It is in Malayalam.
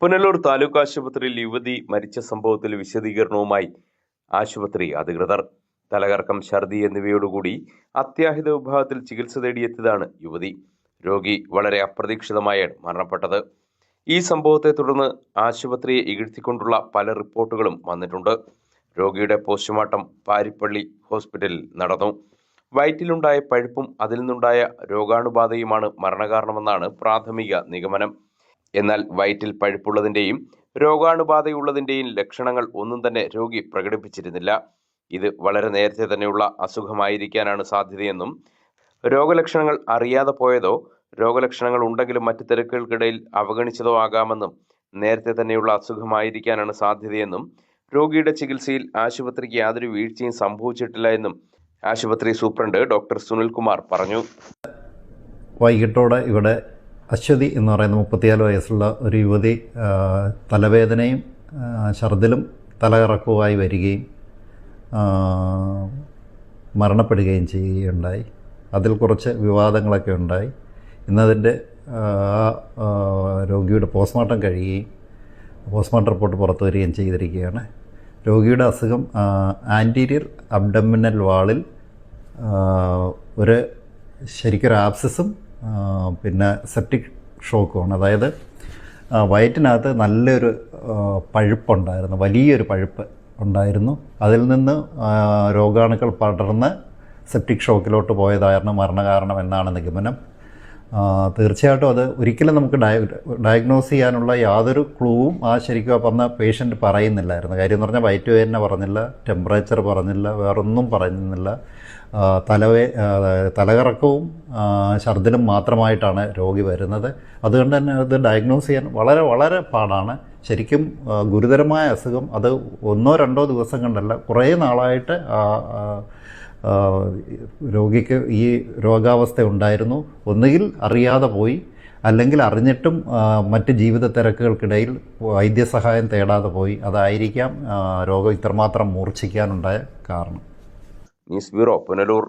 പുനലൂർ താലൂക്ക് ആശുപത്രിയിൽ യുവതി മരിച്ച സംഭവത്തിൽ വിശദീകരണവുമായി ആശുപത്രി അധികൃതർ. തലകറക്കം, ഛർദി എന്നിവയോടുകൂടി അത്യാഹിത വിഭാഗത്തിൽ ചികിത്സ തേടിയെത്തിയതാണ് യുവതി. രോഗി വളരെ അപ്രതീക്ഷിതമായാണ് മരണപ്പെട്ടത്. ഈ സംഭവത്തെ തുടർന്ന് ആശുപത്രിയെ ഇകഴ്ത്തിക്കൊണ്ടുള്ള പല റിപ്പോർട്ടുകളും വന്നിട്ടുണ്ട്. രോഗിയുടെ പോസ്റ്റ്മോർട്ടം പാരിപ്പള്ളി ഹോസ്പിറ്റലിൽ നടന്നു. വയറ്റിലുണ്ടായ പഴുപ്പും അതിൽ നിന്നുണ്ടായ രോഗാണുബാധയുമാണ് മരണകാരണമെന്നാണ് പ്രാഥമിക നിഗമനം. എന്നാൽ വയറ്റിൽ പഴുപ്പുള്ളതിൻ്റെയും രോഗാണുബാധയുള്ളതിൻ്റെയും ലക്ഷണങ്ങൾ ഒന്നും തന്നെ രോഗി പ്രകടിപ്പിച്ചിരുന്നില്ല. ഇത് വളരെ നേരത്തെ തന്നെയുള്ള അസുഖമായിരിക്കാനാണ് സാധ്യതയെന്നും, രോഗലക്ഷണങ്ങൾ അറിയാതെ പോയതോ രോഗലക്ഷണങ്ങൾ ഉണ്ടെങ്കിലും മറ്റു തിരക്കുകൾക്കിടയിൽ അവഗണിച്ചതോ ആകാമെന്നും, നേരത്തെ തന്നെയുള്ള അസുഖമായിരിക്കാനാണ് സാധ്യതയെന്നും, രോഗിയുടെ ചികിത്സയിൽ ആശുപത്രിക്ക് യാതൊരു വീഴ്ചയും സംഭവിച്ചിട്ടില്ല എന്നും ആശുപത്രി സൂപ്രണ്ട് ഡോക്ടർ സുനിൽകുമാർ പറഞ്ഞു. വൈകിട്ടോടെ ഇവിടെ അശ്വതി എന്ന് പറയുന്ന 34 വയസ്സുള്ള ഒരു യുവതി തലവേദനയും ഛർദിലും തലകറക്കവുമായി വരികയും മരണപ്പെടുകയും ചെയ്യുകയുണ്ടായി. അതിൽ കുറച്ച് വിവാദങ്ങളൊക്കെ ഉണ്ടായി. ഇന്നതിൻ്റെ രോഗിയുടെ പോസ്റ്റ്മോർട്ടം കഴിയുകയും പോസ്റ്റ്മോർട്ടം റിപ്പോർട്ട് പുറത്തു വരികയും ചെയ്തിരിക്കുകയാണ്. രോഗിയുടെ അസുഖം ആൻറ്റീരിയർ അബ്ഡമിനൽ വാളിൽ ശരിക്കൊരു ആബ്സസും പിന്നെ സെപ്റ്റിക് ഷോക്കുമാണ്. അതായത് വയറ്റിനകത്ത് നല്ലൊരു പഴുപ്പുണ്ടായിരുന്നു, വലിയൊരു പഴുപ്പ് ഉണ്ടായിരുന്നു. അതിൽ നിന്ന് രോഗാണുക്കൾ പടർന്ന് സെപ്റ്റിക് ഷോക്കിലോട്ട് പോയതായിരുന്നു മരണകാരണം എന്നാണ് നിഗമനം. തീർച്ചയായിട്ടും അത് ഒരിക്കലും നമുക്ക് ഡയഗ്നോസ് ചെയ്യാനുള്ള യാതൊരു ക്ലൂവും ശരിക്കും പറഞ്ഞ പേഷ്യൻ്റ് പറയുന്നില്ലായിരുന്നു. കാര്യം എന്ന് പറഞ്ഞാൽ വയറ്റ് വേദന പറഞ്ഞില്ല, ടെമ്പറേച്ചർ പറഞ്ഞില്ല, വേറൊന്നും പറയുന്നില്ല. തലകറക്കവും ഛർദിലും മാത്രമായിട്ടാണ് രോഗി വരുന്നത്. അതുകൊണ്ട് തന്നെ അത് ഡയഗ്നോസ് ചെയ്യാൻ വളരെ വളരെ പാടാണ്. ശരിക്കും ഗുരുതരമായ അസുഖം അത് 1-2 ദിവസം കൊണ്ടല്ല, കുറേ നാളായിട്ട് രോഗിക്ക് ഈ രോഗാവസ്ഥ ഉണ്ടായിരുന്നു. ഒന്നുകിൽ അറിയാതെ പോയി, അല്ലെങ്കിൽ അറിഞ്ഞിട്ടും മറ്റ് ജീവിത തിരക്കുകൾക്കിടയിൽ വൈദ്യസഹായം തേടാതെ പോയി. അതായിരിക്കാം രോഗം ഇത്രമാത്രം മൂർച്ഛിക്കാനുണ്ടായ കാരണം. News bureau, Punalur.